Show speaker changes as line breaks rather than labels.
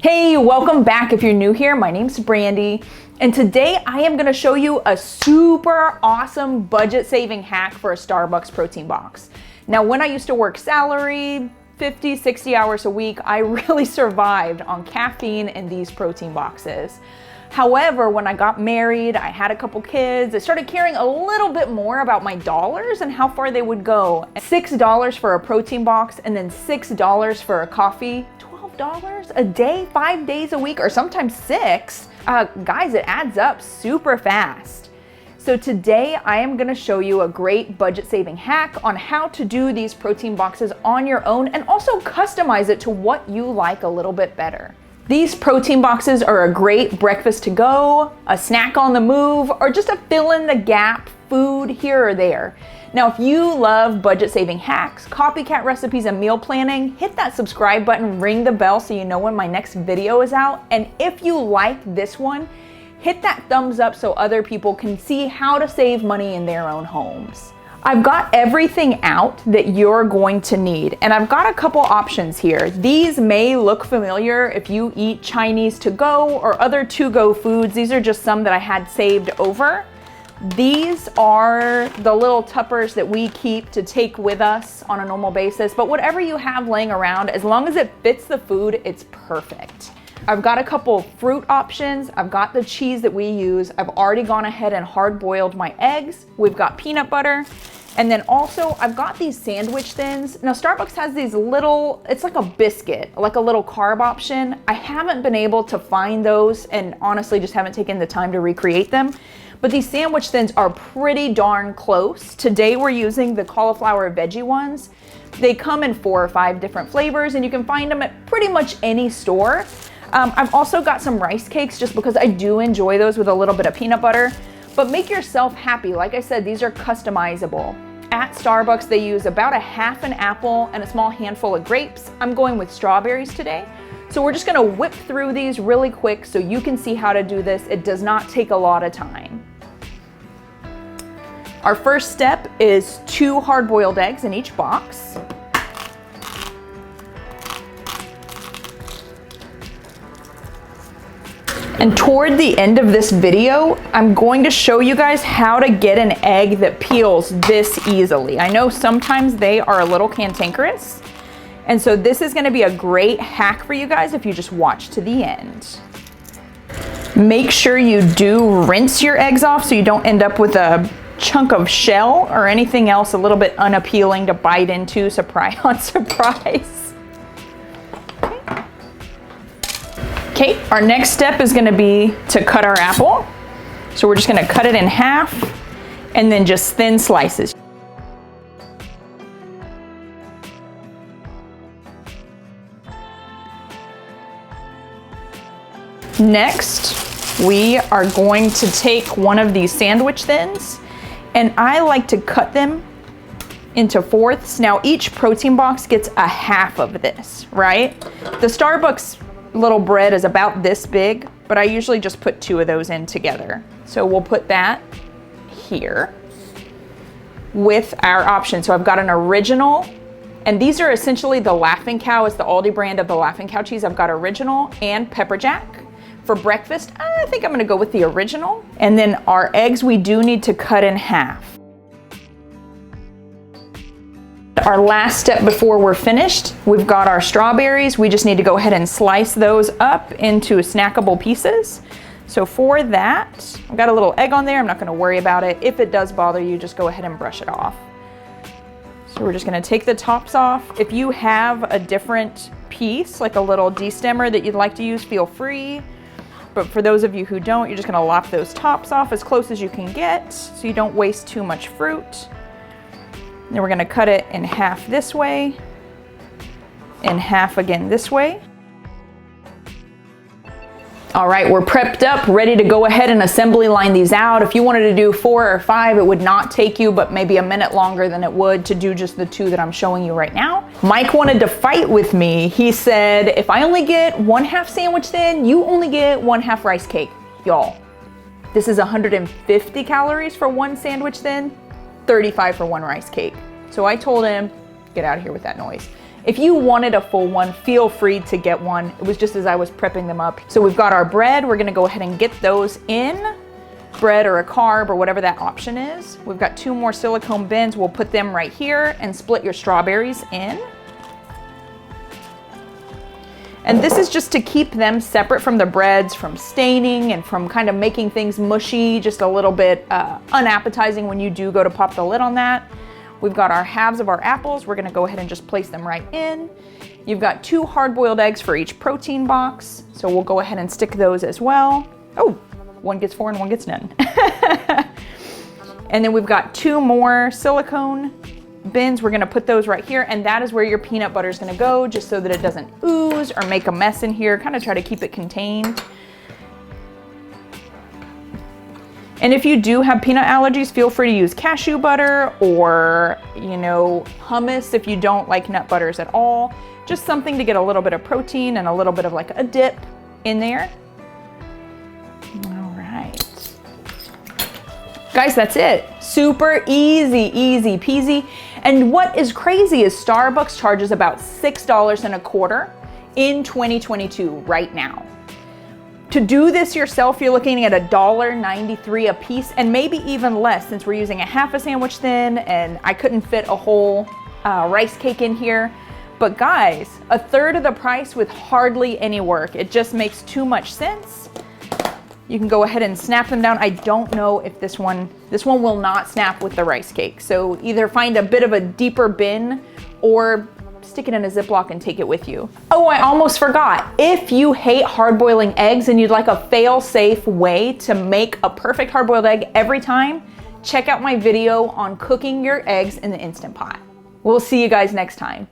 Hey, welcome back. If you're new here, my name's Brandy, and today I am gonna show you a super awesome budget saving hack for a Starbucks protein box. Now, when I used to work salary, 50, 60 hours a week, I really survived on caffeine and these protein boxes. However, when I got married, I had a couple kids, I started caring a little bit more about my dollars and how far they would go. $6 for a protein box and then $6 for a coffee. $12 a day, 5 days a week, or sometimes 6. Guys, it adds up super fast. So today I am gonna show you a great budget saving hack on how to do these protein boxes on your own and also customize it to what you like a little bit better. These protein boxes are a great breakfast to go, a snack on the move, or just a fill in the gap food here or there. Now, if you love budget saving hacks, copycat recipes, and meal planning, hit that subscribe button, ring the bell so you know when my next video is out. And if you like this one, hit that thumbs up so other people can see how to save money in their own homes. I've got everything out that you're going to need, and I've got a couple options here. These may look familiar if you eat Chinese to go or other to-go foods. These are just some that I had saved over. These are the little tuppers that we keep to take with us on a normal basis, but whatever you have laying around, as long as it fits the food, it's perfect. I've got a couple fruit options. I've got the cheese that we use. I've already gone ahead and hard boiled my eggs. We've got peanut butter. And then also I've got these sandwich thins. Now Starbucks has these little, it's like a biscuit, like a little carb option. I haven't been able to find those and honestly just haven't taken the time to recreate them. But these sandwich thins are pretty darn close. Today we're using the cauliflower veggie ones. They come in 4 or 5 different flavors and you can find them at pretty much any store. I've also got some rice cakes just because I do enjoy those with a little bit of peanut butter. But make yourself happy. Like I said, these are customizable. At Starbucks, they use about a half an apple and a small handful of grapes. I'm going with strawberries today. So we're just gonna whip through these really quick so you can see how to do this. It does not take a lot of time. Our first step is 2 hard-boiled eggs in each box. And toward the end of this video, I'm going to show you guys how to get an egg that peels this easily. I know sometimes they are a little cantankerous, and so this is gonna be a great hack for you guys if you just watch to the end. Make sure you do rinse your eggs off so you don't end up with a chunk of shell or anything else a little bit unappealing to bite into, surprise on surprise. Okay, our next step is gonna be to cut our apple. So we're just gonna cut it in half and then just thin slices. Next, we are going to take one of these sandwich thins, and I like to cut them into 4ths. Now each protein box gets a half of this, right? The Starbucks little bread is about this big, but I usually just put 2 of those in together. So we'll put that here with our option. So I've got an original, and these are essentially the Laughing Cow. It's the Aldi brand of the Laughing Cow cheese. I've got original and pepper jack. For breakfast, I think I'm gonna go with the original. And then our eggs, we do need to cut in half. Our last step before we're finished, we've got our strawberries. We just need to go ahead and slice those up into snackable pieces. So for that, I've got a little egg on there. I'm not gonna worry about it. If it does bother you, just go ahead and brush it off. So we're just gonna take the tops off. If you have a different piece, like a little destemmer that you'd like to use, feel free. But for those of you who don't, you're just gonna lop those tops off as close as you can get so you don't waste too much fruit. Then we're gonna cut it in half this way, in half again this way. All right, we're prepped up, ready to go ahead and assembly line these out. If you wanted to do 4 or 5, it would not take you but maybe a minute longer than it would to do just the 2 that I'm showing you right now. Mike wanted to fight with me. He said, if I only get 1/2 sandwich thin, you only get 1/2 rice cake. Y'all, this is 150 calories for 1 sandwich thin, 35 for 1 rice cake. So I told him, get out of here with that noise. If you wanted a full one, feel free to get one. It was just as I was prepping them up. So we've got our bread. We're gonna go ahead and get those in. Bread or a carb or whatever that option is. We've got 2 more silicone bins. We'll put them right here and split your strawberries in. And this is just to keep them separate from the breads, from staining and from kind of making things mushy, just a little bit unappetizing when you do go to pop the lid on that. We've got our halves of our apples. We're gonna go ahead and just place them right in. You've got 2 hard-boiled eggs for each protein box. So we'll go ahead and stick those as well. Oh, one gets 4 and one gets none. And then we've got 2 more silicone bins. We're gonna put those right here, and that is where your peanut butter is gonna go, just so that it doesn't ooze or make a mess in here. Kind of try to keep it contained. And if you do have peanut allergies, feel free to use cashew butter or, you know, hummus if you don't like nut butters at all. Just something to get a little bit of protein and a little bit of like a dip in there. Guys, that's it. Super easy, easy peasy. And what is crazy is Starbucks charges about $6.25 in 2022 right now. To do this yourself, you're looking at $1.93 a piece, and maybe even less since we're using a half a sandwich thin and I couldn't fit a whole rice cake in here. But guys, 1/3 of the price with hardly any work. It just makes too much sense. You can go ahead and snap them down. I don't know if this one will not snap with the rice cake. So either find a bit of a deeper bin or stick it in a Ziploc and take it with you. Oh, I almost forgot. If you hate hard-boiling eggs and you'd like a fail-safe way to make a perfect hard-boiled egg every time, check out my video on cooking your eggs in the Instant Pot. We'll see you guys next time.